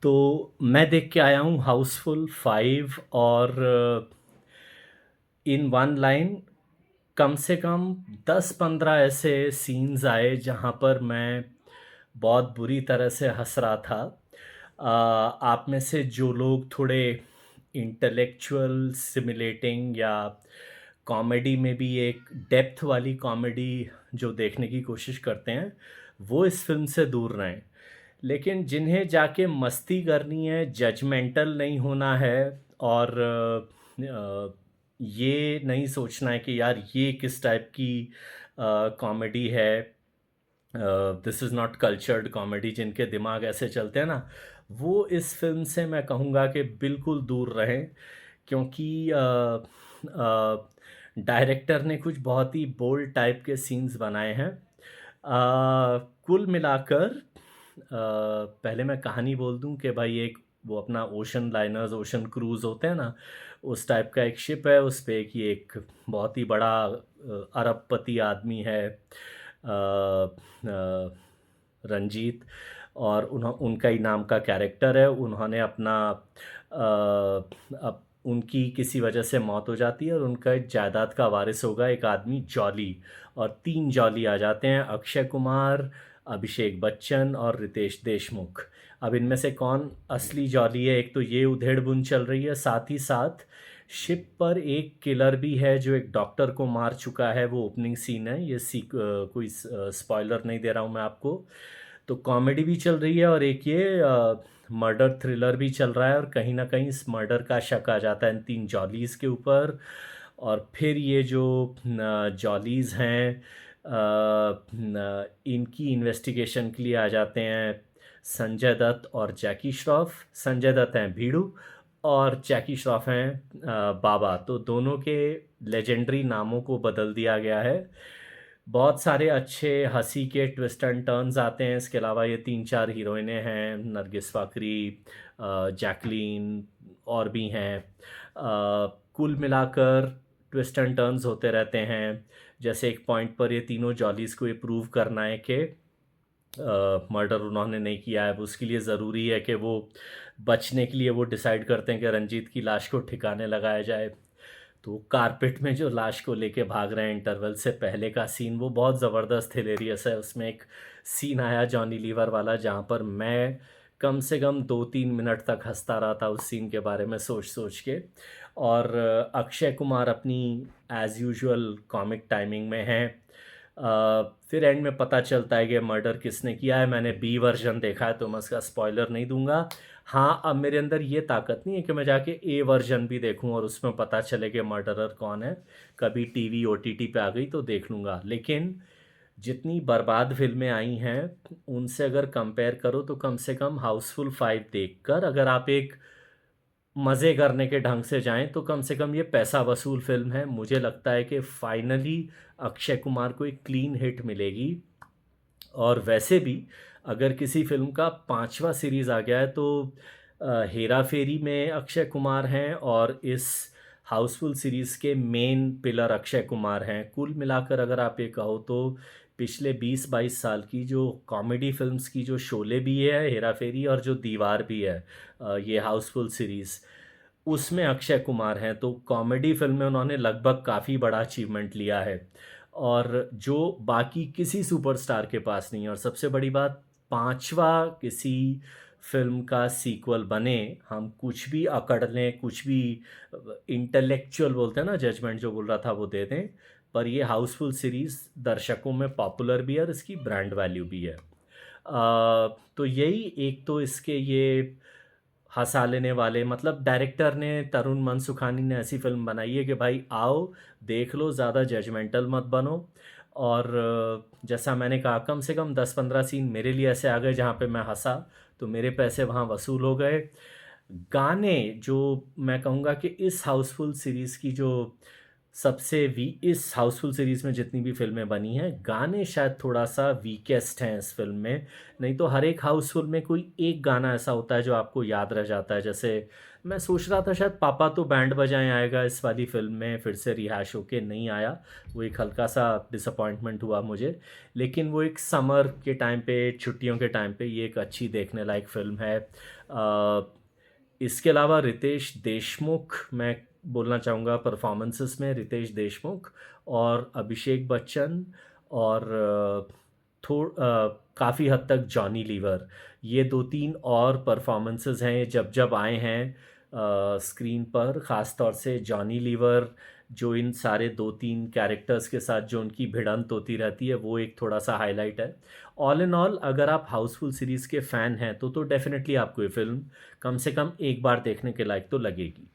तो मैं देख के आया हूँ हाउसफुल 5 और इन वन लाइन कम से कम 10-15 ऐसे सीन्स आए जहाँ पर मैं बहुत बुरी तरह से हंस रहा था। आप में से जो लोग थोड़े इंटेलेक्चुअल सिमुलेटिंग या कॉमेडी में भी एक डेप्थ वाली कॉमेडी जो देखने की कोशिश करते हैं, वो इस फिल्म से दूर रहें। लेकिन जिन्हें जाके मस्ती करनी है, जजमेंटल नहीं होना है और ये नहीं सोचना है कि यार ये किस टाइप की कॉमेडी है, this is not cultured comedy, जिनके दिमाग ऐसे चलते हैं ना, वो इस फिल्म से मैं कहूँगा कि बिल्कुल दूर रहें। क्योंकि डायरेक्टर ने कुछ बहुत ही बोल्ड टाइप के सीन्स बनाए हैं। कुल मिलाकर पहले मैं कहानी बोल दूं कि भाई एक वो अपना ओशन लाइनर्स, ओशन क्रूज़ होते हैं ना, उस टाइप का एक शिप है। उस पे कि एक बहुत ही बड़ा अरबपति आदमी है, रंजीत, और उनका ही नाम का कैरेक्टर है। उन्होंने अपना अब उनकी किसी वजह से मौत हो जाती है और उनका एक जायदाद का वारिस होगा एक आदमी जॉली, और 3 जॉली आ जाते हैं, अक्षय कुमार, अभिषेक बच्चन और रितेश देशमुख। अब इनमें से कौन असली जॉली है? एक तो ये उधेड़-बुन चल रही है, साथ ही साथ शिप पर एक किलर भी है जो एक डॉक्टर को मार चुका है। वो ओपनिंग सीन है, ये कोई स्पॉइलर नहीं दे रहा हूँ मैं आपको। तो कॉमेडी भी चल रही है और एक ये मर्डर थ्रिलर भी चल रहा है, और कहीं ना कहीं इस मर्डर का शक आ जाता है इन 3 जॉलीज़ के ऊपर। और फिर ये जो जॉलीज़ हैं, इनकी इन्वेस्टिगेशन के लिए आ जाते हैं संजय दत्त और जैकी श्रॉफ। संजय दत्त हैं भीड़ू और जैकी श्रॉफ हैं बाबा। तो दोनों के लेजेंडरी नामों को बदल दिया गया है। बहुत सारे अच्छे हंसी के ट्विस्ट एंड टर्न्स आते हैं। इसके अलावा ये 3-4 हीरोइनें हैं, नरगिस फाकरी, जैकलीन, और भी हैं। कुल मिलाकर ट्विस्ट एंड टर्न्स होते रहते हैं। जैसे एक पॉइंट पर ये तीनों जॉलीज़ को ये प्रूव करना है कि मर्डर उन्होंने नहीं किया है। अब उसके लिए ज़रूरी है कि वो बचने के लिए वो डिसाइड करते हैं कि रंजीत की लाश को ठिकाने लगाया जाए। तो कारपेट में जो लाश को लेके भाग रहे हैं इंटरवल से पहले का सीन, वो बहुत ज़बरदस्त हिलेरियस है। उसमें एक सीन आया जॉनी लीवर वाला जहाँ पर मैं कम से कम 2-3 मिनट तक हंसता रहा था उस सीन के बारे में सोच सोच के। और अक्षय कुमार अपनी एज़ यूजुअल कॉमिक टाइमिंग में हैं। फिर एंड में पता चलता है कि मर्डर किसने किया है। मैंने बी वर्जन देखा है तो मैं उसका स्पॉइलर नहीं दूंगा। हाँ, अब मेरे अंदर ये ताकत नहीं है कि मैं जाके ए वर्जन भी देखूं और उसमें पता चले कि मर्डरर कौन है। कभी टीवी ओटीटी पे आ गई तो देख लूँगा। लेकिन जितनी बर्बाद फिल्में आई हैं उनसे अगर कंपेयर करो तो कम से कम हाउसफुल 5 देखकर अगर आप एक मज़े करने के ढंग से जाएं तो कम से कम ये पैसा वसूल फिल्म है। मुझे लगता है कि फाइनली अक्षय कुमार को एक क्लीन हिट मिलेगी। और वैसे भी अगर किसी फिल्म का 5वां सीरीज़ आ गया है तो हेरा फेरी में अक्षय कुमार हैं और इस हाउसफुल सीरीज़ के मेन पिलर अक्षय कुमार हैं। कुल मिलाकर अगर आप ये कहो तो पिछले 20-22 साल की जो कॉमेडी फिल्म्स की जो शोले भी है, हेरा फेरी, और जो दीवार भी है, ये हाउसफुल सीरीज़, उसमें अक्षय कुमार हैं। तो कॉमेडी फिल्म में उन्होंने लगभग काफ़ी बड़ा अचीवमेंट लिया है और जो बाकी किसी सुपरस्टार के पास नहीं है। और सबसे बड़ी बात, 5वां किसी फिल्म का सीक्वल बने, हम कुछ भी अकड़ लें, कुछ भी इंटेलेक्चुअल बोलते हैं ना, जजमेंट जो बोल रहा था वो दे दें, पर ये हाउसफुल सीरीज़ दर्शकों में पॉपुलर भी है और इसकी ब्रांड वैल्यू भी है। तो यही एक तो इसके ये हँसा लेने वाले, मतलब डायरेक्टर ने, तरुण मनसुखानी ने ऐसी फ़िल्म बनाई है कि भाई आओ, देख लो, ज़्यादा जजमेंटल मत बनो। और जैसा मैंने कहा, कम से कम 10-15 सीन मेरे लिए ऐसे आ गए जहाँ पे मैं हँसा, तो मेरे पैसे वहाँ वसूल हो गए। गाने जो मैं कहूँगा कि इस हाउसफुल सीरीज़ की जो सबसे वी इस हाउसफुल सीरीज़ में जितनी भी फ़िल्में बनी हैं, गाने शायद थोड़ा-सा वीकेस्ट हैं इस फ़िल्म में। नहीं तो हर एक हाउसफुल में कोई एक गाना ऐसा होता है जो आपको याद रह जाता है। जैसे मैं सोच रहा था शायद पापा तो बैंड बजाएँ आएगा इस वाली फ़िल्म में, फिर से रिहाश होके नहीं आया। वो एक हल्का-सा डिसअपॉइंटमेंट हुआ मुझे। लेकिन वो एक समर के टाइम पे, छुट्टियों के टाइम पे ये एक अच्छी देखने लायक फ़िल्म है। इसके अलावा रितेश देशमुख मैं बोलना चाहूँगा परफॉर्मेंसेस में रितेश देशमुख और अभिषेक बच्चन और काफ़ी हद तक जॉनी लीवर, ये 2-3 और परफॉर्मेंसेस हैं जब जब आए हैं स्क्रीन पर, ख़ास तौर से जॉनी लीवर जो इन सारे 2-3 कैरेक्टर्स के साथ जो उनकी भिड़ंत होती रहती है वो एक थोड़ा-सा हाइलाइट है। ऑल इन ऑल अगर आप हाउसफुल सीरीज़ के फ़ैन हैं तो डेफ़िनेटली आपको ये फ़िल्म कम से कम एक बार देखने के लायक तो लगेगी।